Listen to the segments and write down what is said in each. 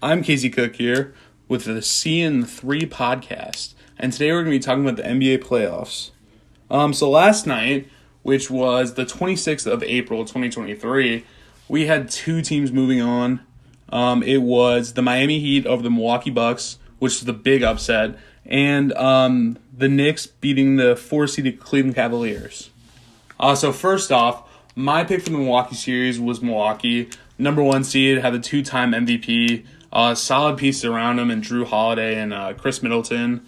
I'm Casey Cook here with the CN3 podcast, and today we're going to be talking about the NBA playoffs. So last night, which was the 26th of April, 2023, we had two teams moving on. It was the Miami Heat over the Milwaukee Bucks, which is the big upset, and the Knicks beating the 4-seeded Cleveland Cavaliers. So first off, my pick for the Milwaukee series was Milwaukee. Number one seed, had the two-time MVP, solid pieces around him, and Drew Holiday and Chris Middleton.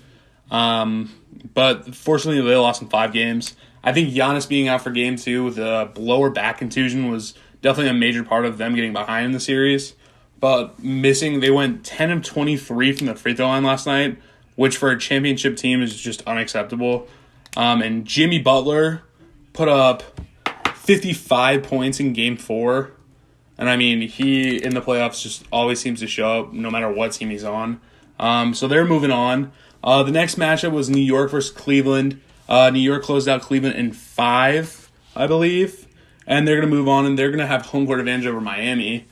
But fortunately, they lost in 5 games. I think Giannis being out for game 2 with a lower back contusion was definitely a major part of them getting behind in the series. But they went 10 of 23 from the free throw line last night, which for a championship team is just unacceptable. And Jimmy Butler put up 55 points in game 4. And I mean, he in the playoffs just always seems to show up no matter what team he's on. So they're moving on. The next matchup was New York versus Cleveland. New York closed out Cleveland in 5, I believe. And they're going to move on, and they're going to have home court advantage over Miami.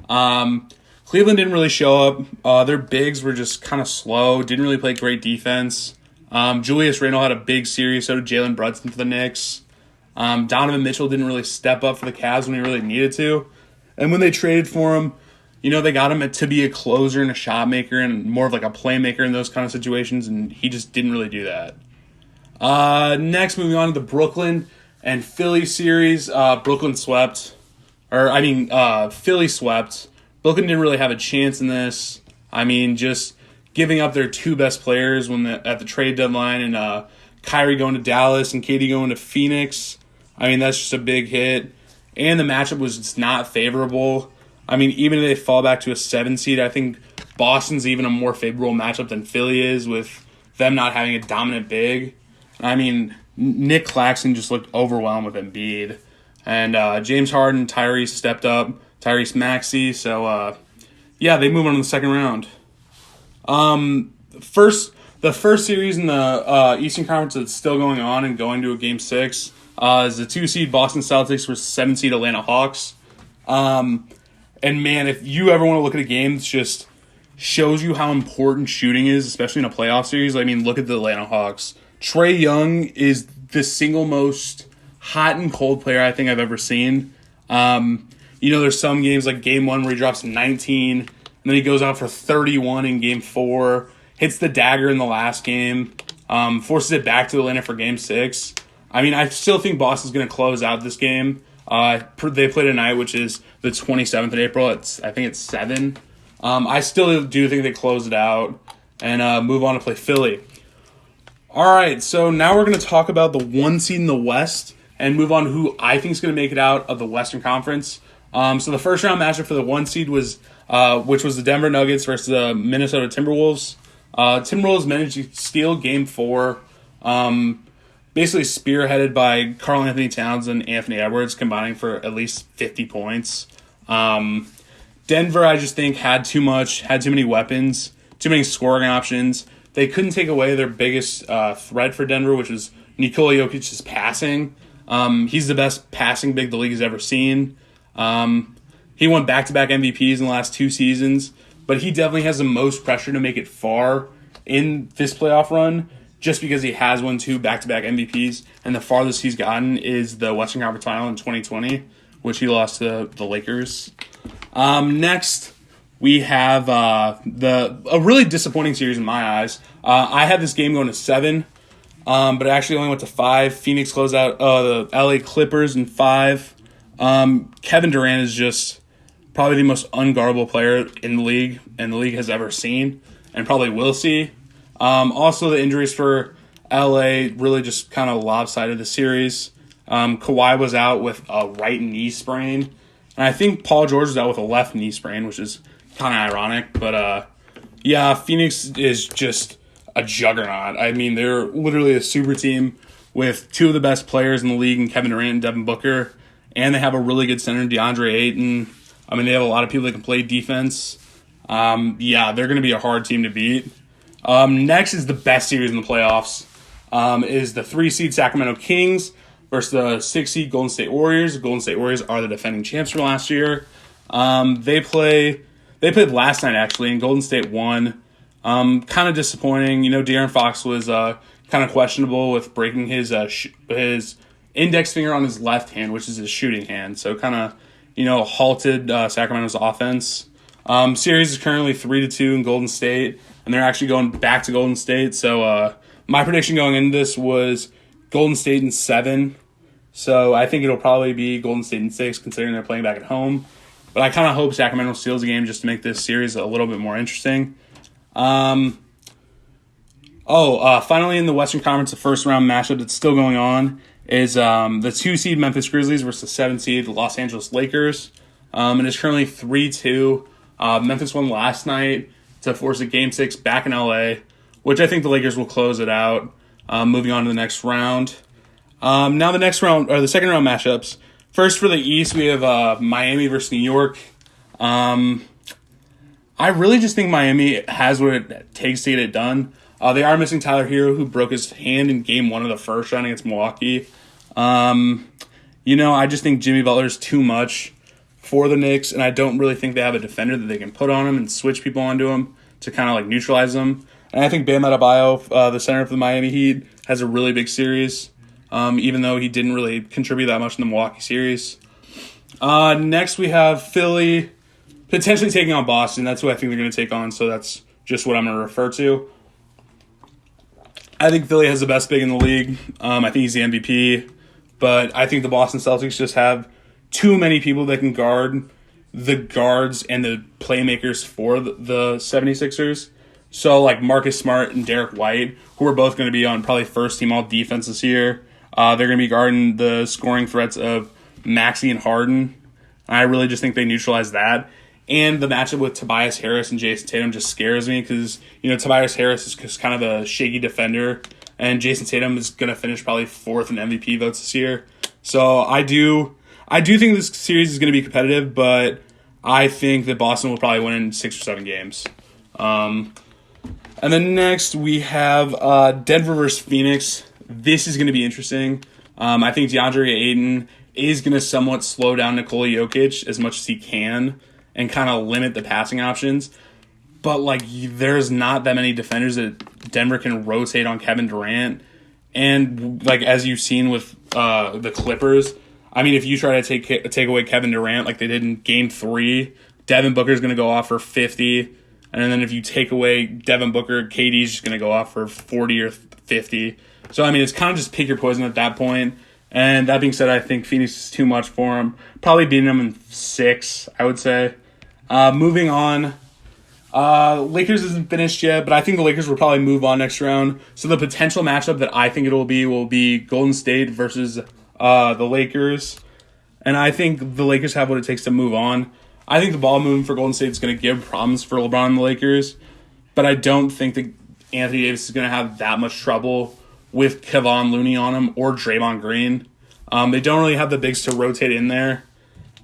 Cleveland didn't really show up. Their bigs were just kind of slow, didn't really play great defense. Julius Randle had a big series, so did Jalen Brunson for the Knicks. Donovan Mitchell didn't really step up for the Cavs when he really needed to. And when they traded for him, they got him to be a closer and a shot maker and more of like a playmaker in those kind of situations, and he just didn't really do that. Next, moving on to the Brooklyn and Philly series. Philly swept. Brooklyn didn't really have a chance in this. I mean, just giving up their 2 best players at the trade deadline, and Kyrie going to Dallas and KD going to Phoenix. I mean, that's just a big hit. And the matchup was just not favorable. I mean, even if they fall back to a 7 seed, I think Boston's even a more favorable matchup than Philly is, with them not having a dominant big. I mean, Nick Claxton just looked overwhelmed with Embiid. And James Harden, Tyrese stepped up, Tyrese Maxey. So, they move on to the second round. The first series in the Eastern Conference that's still going on and going to a Game 6 is the 2-seed Boston Celtics versus 7-seed Atlanta Hawks. And man, if you ever want to look at a game that just shows you how important shooting is, especially in a playoff series, I mean, look at the Atlanta Hawks. Trae Young is the single most hot and cold player I think I've ever seen. There's some games like Game 1 where he drops 19, and then he goes out for 31 in Game 4, hits the dagger in the last game, forces it back to Atlanta for Game 6. I mean, I still think Boston's going to close out this game. They play tonight, which is the 27th of April. I think it's 7. I still do think they close it out and move on to play Philly. All right, so now we're going to talk about the 1 seed in the West and move on to who I think is going to make it out of the Western Conference. So the first round matchup for the 1 seed was, which was the Denver Nuggets versus the Minnesota Timberwolves. Timberwolves managed to steal Game 4. Basically spearheaded by Karl Anthony Towns and Anthony Edwards, combining for at least 50 points. Denver, I just think, had too many weapons, too many scoring options. They couldn't take away their biggest threat for Denver, which was Nikola Jokic's passing. He's the best passing big the league has ever seen. He won back-to-back MVPs in the last 2 seasons, but he definitely has the most pressure to make it far in this playoff run, just because he has won 2 back-to-back MVPs, and the farthest he's gotten is the Western Conference Final in 2020, which he lost to the Lakers. Next, we have a really disappointing series in my eyes. I had this game going to 7, but it actually only went to 5. Phoenix closed out the LA Clippers in 5. Kevin Durant is just probably the most unguardable player in the league, and the league has ever seen, and probably will see. Also, the injuries for LA really just kind of lopsided the series. Kawhi was out with a right knee sprain, and I think Paul George was out with a left knee sprain, which is kind of ironic. But, Phoenix is just a juggernaut. I mean, they're literally a super team with 2 of the best players in the league in Kevin Durant and Devin Booker, and they have a really good center, DeAndre Ayton. I mean, they have a lot of people that can play defense. They're going to be a hard team to beat. Next is the best series in the playoffs. Is the 3-seed Sacramento Kings versus the 6-seed Golden State Warriors. The Golden State Warriors are the defending champs from last year. They play They played last night, actually, and Golden State won. Kind of disappointing. De'Aaron Fox was kind of questionable with breaking his index finger on his left hand, which is his shooting hand. So kind of, halted Sacramento's offense. Series is currently 3-2 in Golden State, and they're actually going back to Golden State. So my prediction going into this was Golden State in 7. So I think it'll probably be Golden State in 6, considering they're playing back at home. But I kind of hope Sacramento steals the game just to make this series a little bit more interesting. Finally in the Western Conference, the first round matchup that's still going on is the 2 seed Memphis Grizzlies versus the 7 seed Los Angeles Lakers. It is currently 3-2. Memphis won last night to force a Game 6 back in LA, which I think the Lakers will close it out. Moving on to the next round. Now the second round matchups. First for the East, we have Miami versus New York. I really just think Miami has what it takes to get it done. They are missing Tyler Hero, who broke his hand in Game 1 of the first round against Milwaukee. I just think Jimmy Butler's too much for the Knicks, and I don't really think they have a defender that they can put on him and switch people onto him to kind of like neutralize them. And I think Bam Adebayo, the center of the Miami Heat, has a really big series, even though he didn't really contribute that much in the Milwaukee series. Next, we have Philly potentially taking on Boston. That's who I think they're going to take on, so that's just what I'm going to refer to. I think Philly has the best big in the league. I think he's the MVP, but I think the Boston Celtics just have too many people that can guard the guards and the playmakers for the 76ers. So, like Marcus Smart and Derek White, who are both going to be on probably first-team all-defense this year, they're going to be guarding the scoring threats of Maxey and Harden. I really just think they neutralize that. And the matchup with Tobias Harris and Jason Tatum just scares me because, Tobias Harris is just kind of a shaky defender, and Jason Tatum is going to finish probably 4th in MVP votes this year. So I do think this series is going to be competitive, but I think that Boston will probably win in 6 or 7 games. And then next we have Denver versus Phoenix. This is going to be interesting. I think DeAndre Ayton is going to somewhat slow down Nikola Jokic as much as he can and kind of limit the passing options. But, there's not that many defenders that Denver can rotate on Kevin Durant. And, as you've seen with the Clippers, I mean, if you try to take away Kevin Durant like they did in Game 3, Devin Booker's going to go off for 50. And then if you take away Devin Booker, KD's just going to go off for 40 or 50. So, I mean, it's kind of just pick your poison at that point. And that being said, I think Phoenix is too much for him. Probably beating them in 6, I would say. Moving on. Lakers isn't finished yet, but I think the Lakers will probably move on next round. So the potential matchup that I think will be Golden State versus the Lakers. And I think the Lakers have what it takes to move on. I think the ball movement for Golden State is going to give problems for LeBron and the Lakers, but I don't think that Anthony Davis is going to have that much trouble with Kevon Looney on him or Draymond Green. They don't really have the bigs to rotate in there.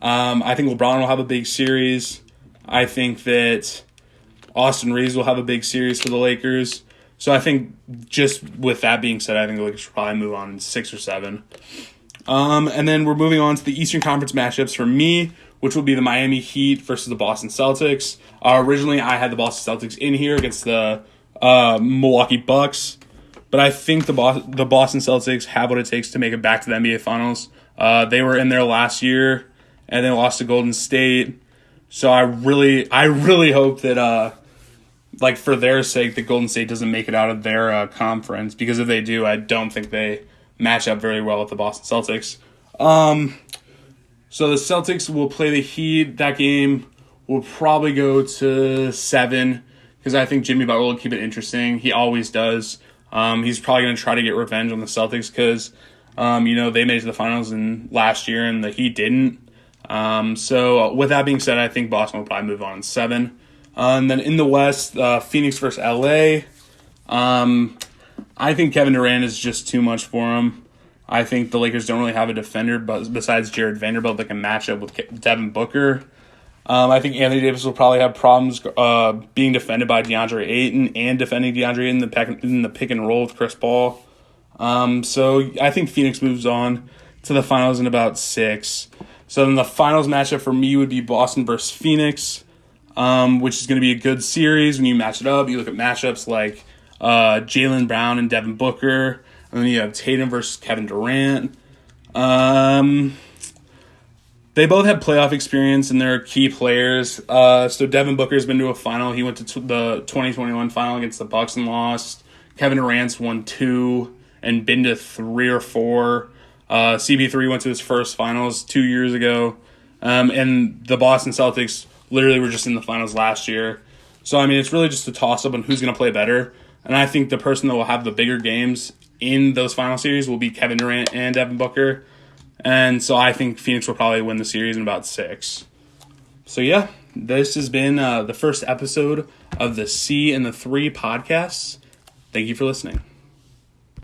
I think LeBron will have a big series. I think that Austin Reeves will have a big series for the Lakers. So I think just with that being said, I think the Lakers will probably move on in 6 or 7. And then we're moving on to the Eastern Conference matchups for me, which will be the Miami Heat versus the Boston Celtics. Originally, I had the Boston Celtics in here against the Milwaukee Bucks, but I think the Boston Celtics have what it takes to make it back to the NBA Finals. They were in there last year, and they lost to Golden State. So I really hope that, for their sake, that Golden State doesn't make it out of their conference, because if they do, I don't think they match up very well with the Boston Celtics. So the Celtics will play the Heat. That game will probably go to 7 because I think Jimmy Butler will keep it interesting. He always does. He's probably going to try to get revenge on the Celtics because, they made it to the finals last year and the Heat didn't. So with that being said, I think Boston will probably move on in 7. And then in the West, Phoenix versus LA. I think Kevin Durant is just too much for him. I think the Lakers don't really have a defender besides Jared Vanderbilt that can match up with Devin Booker. I think Anthony Davis will probably have problems being defended by DeAndre Ayton and defending DeAndre in the pick and roll with Chris Paul. So I think Phoenix moves on to the finals in about 6. So then the finals matchup for me would be Boston versus Phoenix. which is going to be a good series when you match it up. You look at matchups like Jaylen Brown and Devin Booker, and then you have Tatum versus Kevin Durant. They both have playoff experience and they're key players. So Devin Booker's been to a final. He went to the 2021 final against the Bucks and lost. Kevin Durant's won 2 and been to 3 or 4. CP3 went to his first finals 2 years ago. And the Boston Celtics literally were just in the finals last year. So, I mean, it's really just a toss-up on who's going to play better. And I think the person that will have the bigger games in those final series will be Kevin Durant and Devin Booker. And so I think Phoenix will probably win the series in about 6. So, yeah, this has been the first episode of the C and the 3 podcasts. Thank you for listening.